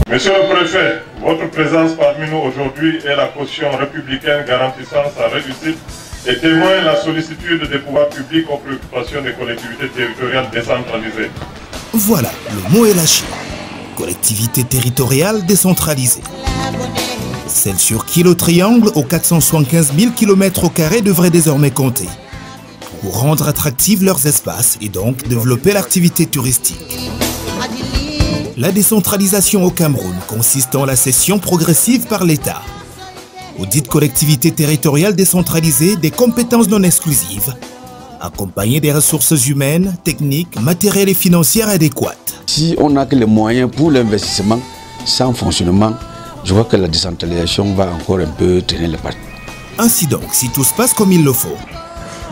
Monsieur le Préfet, votre présence parmi nous aujourd'hui est la caution républicaine garantissant sa réussite et témoigne la sollicitude des pouvoirs publics aux préoccupations des collectivités territoriales décentralisées. Voilà, le mot est lâché. Collectivité territoriale décentralisée. Celle sur qui le triangle aux 475 000 km² devrait désormais compter. Pour rendre attractifs leurs espaces et donc développer l'activité touristique. La décentralisation au Cameroun consiste en la cession progressive par l'État aux dites collectivités territoriales décentralisées des compétences non exclusives, accompagnées des ressources humaines, techniques, matérielles et financières adéquates. Si on n'a que les moyens pour l'investissement, sans fonctionnement, je vois que la décentralisation va encore un peu tenir les pattes. Ainsi donc, si tout se passe comme il le faut,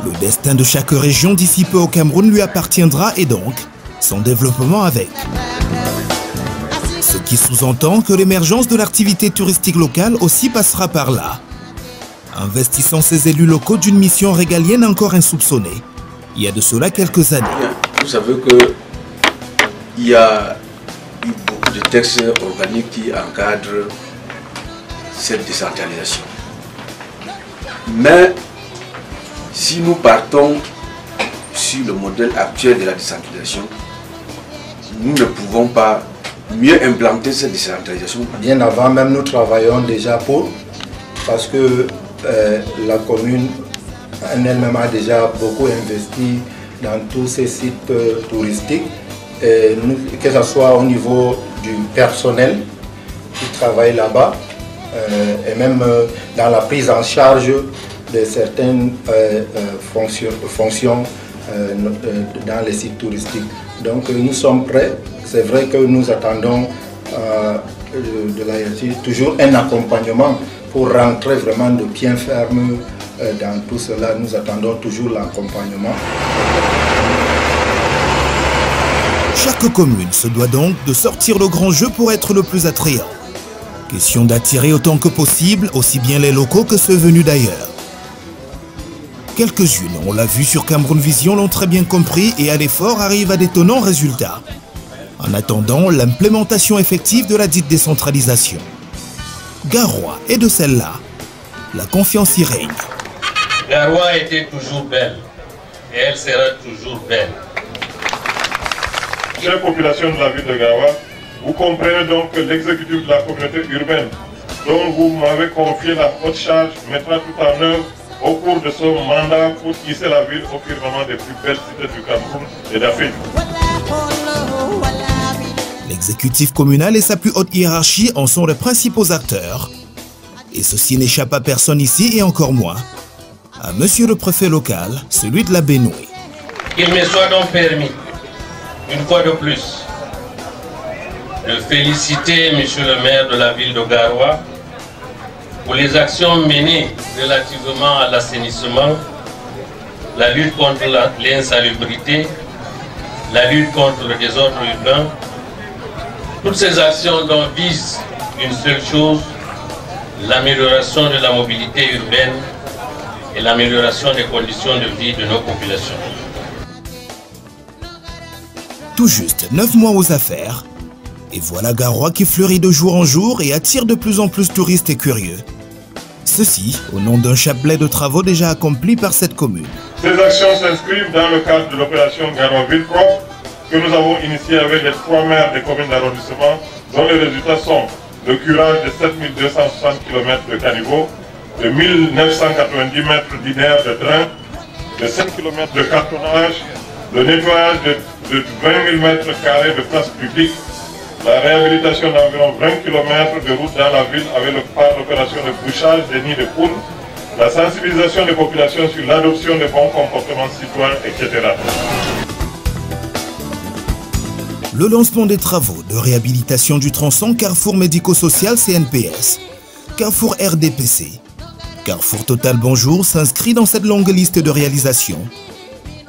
le destin de chaque région d'ici peu au Cameroun lui appartiendra et donc son développement avec. Ce qui sous-entend que l'émergence de l'activité touristique locale aussi passera par là, investissant ses élus locaux d'une mission régalienne encore insoupçonnée, il y a de cela quelques années. Vous savez qu'il y a eu beaucoup de textes organiques qui encadrent cette décentralisation. Mais si nous partons sur le modèle actuel de la décentralisation, nous ne pouvons pas mieux implanter cette décentralisation. Bien avant même, nous travaillons déjà parce que la commune en elle-même a déjà beaucoup investi dans tous ces sites touristiques, que ce soit au niveau du personnel qui travaille là-bas, et même dans la prise en charge de certaines fonctions dans les sites touristiques. Donc nous sommes prêts. C'est vrai que nous attendons de la RTI toujours un accompagnement pour rentrer vraiment de pied ferme dans tout cela. Nous attendons toujours l'accompagnement. Chaque commune se doit donc de sortir le grand jeu pour être le plus attrayant. Question d'attirer autant que possible aussi bien les locaux que ceux venus d'ailleurs. Quelques-unes, on l'a vu sur Cameroun Vision, l'ont très bien compris et à l'effort arrivent à d'étonnants résultats. En attendant l'implémentation effective de la dite décentralisation. Garoua est de celle-là. La confiance y règne. Garoua était toujours belle et elle sera toujours belle. Chère population de la ville de Garoua, vous comprenez donc que l'exécutif de la communauté urbaine, dont vous m'avez confié la haute charge, mettra tout en œuvre au cours de son mandat pour hisser la ville au firmament des plus belles cités du Cameroun et d'Afrique. L'exécutif communal et sa plus haute hiérarchie en sont les principaux acteurs. Et ceci n'échappe à personne ici et encore moins à Monsieur le Préfet local, celui de la Benoué. Qu'il me soit donc permis, une fois de plus, de féliciter Monsieur le maire de la ville de Garoua pour les actions menées relativement à l'assainissement, la lutte contre l'insalubrité, la lutte contre le désordre urbain. Toutes ces actions dont visent une seule chose, l'amélioration de la mobilité urbaine et l'amélioration des conditions de vie de nos populations. Tout juste 9 mois aux affaires, et voilà Garoua qui fleurit de jour en jour et attire de plus en plus touristes et curieux. Ceci au nom d'un chapelet de travaux déjà accomplis par cette commune. Ces actions s'inscrivent dans le cadre de l'opération Garoua Ville Propre que nous avons initiée avec les 3 maires des communes d'arrondissement dont les résultats sont le curage de 7260 km de caniveaux, de 1990 mètres linéaires de drain, de 7 km de cartonnage, le nettoyage de 20 000 mètres carrés de places publiques, la réhabilitation d'environ 20 km de routes dans la ville avec l'opération de bouchage des nids de poules, la sensibilisation des populations sur l'adoption des bons comportements citoyens, etc. Le lancement des travaux de réhabilitation du tronçon Carrefour médico-social CNPS, Carrefour RDPC, Carrefour Total Bonjour s'inscrit dans cette longue liste de réalisations.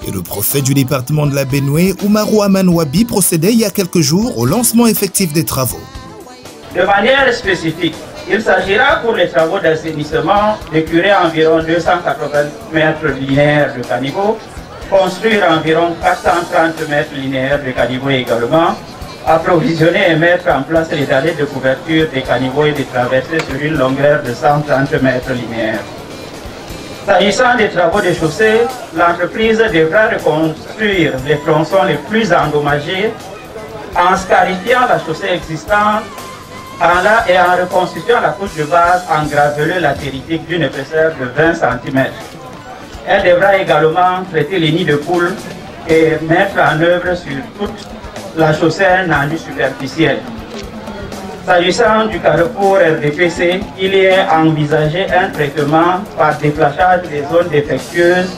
Et le préfet du département de la Benoué, Oumarou Amanouabi, procédait il y a quelques jours au lancement effectif des travaux. De manière spécifique, il s'agira pour les travaux d'assainissement de curer environ 280 mètres linéaires de caniveaux, construire environ 430 mètres linéaires de caniveaux également, approvisionner et mettre en place les dallets de couverture des caniveaux et des traversées sur une longueur de 130 mètres linéaires. S'agissant des travaux de chaussée, l'entreprise devra reconstruire les tronçons les plus endommagés en scarifiant la chaussée existante et en reconstituant la couche de base en graveleux latéritique d'une épaisseur de 20 cm. Elle devra également traiter les nids de poules et mettre en œuvre sur toute la chaussée un enduit superficiel. S'agissant du carrefour RDPC, il est envisagé un traitement par déflashage des zones défectueuses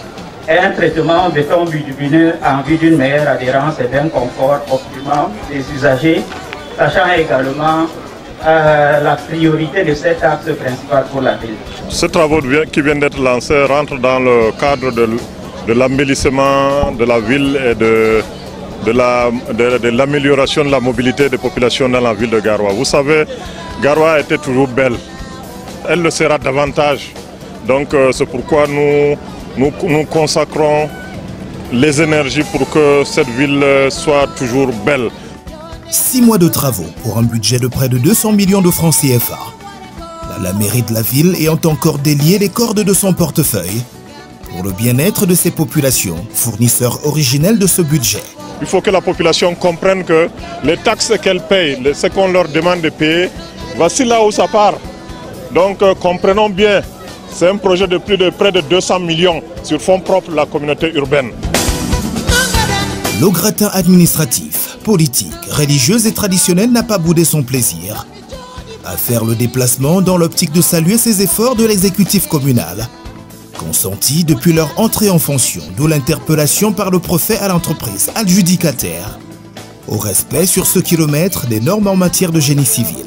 et un traitement en béton bitumineux en vue d'une meilleure adhérence et d'un confort optimum des usagers, sachant également la priorité de cet axe principal pour la ville. Ce travaux qui vient d'être lancé rentre dans le cadre de l'embellissement de la ville et de l'amélioration de la mobilité des populations dans la ville de Garoua. Vous savez, Garoua était toujours belle. Elle le sera davantage. Donc c'est pourquoi nous consacrons les énergies pour que cette ville soit toujours belle. 6 mois de travaux pour un budget de près de 200 millions de francs CFA. La mairie de la ville ayant encore délié les cordes de son portefeuille pour le bien-être de ses populations, fournisseurs originels de ce budget. Il faut que la population comprenne que les taxes qu'elle paye, ce qu'on leur demande de payer, voici là où ça part. Donc comprenons bien, c'est un projet de près de 200 millions sur fonds propres de la communauté urbaine. Le gratin administratif, politique, religieux et traditionnel n'a pas boudé son plaisir à faire le déplacement dans l'optique de saluer ces efforts de l'exécutif communal, consentis depuis leur entrée en fonction, d'où l'interpellation par le préfet à l'entreprise adjudicataire au respect sur ce kilomètre des normes en matière de génie civil.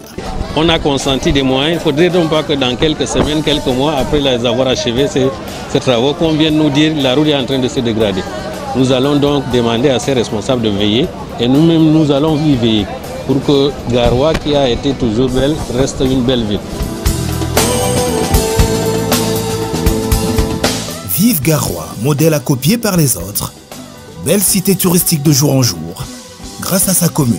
On a consenti des moyens, il ne faudrait donc pas que dans quelques semaines, quelques mois, après les avoir achevés, ces travaux, qu'on vienne nous dire que la route est en train de se dégrader. Nous allons donc demander à ces responsables de veiller et nous-mêmes nous allons y veiller pour que Garoua, qui a été toujours belle, reste une belle ville. Vive Garoua, modèle à copier par les autres. Belle cité touristique de jour en jour, grâce à sa commune.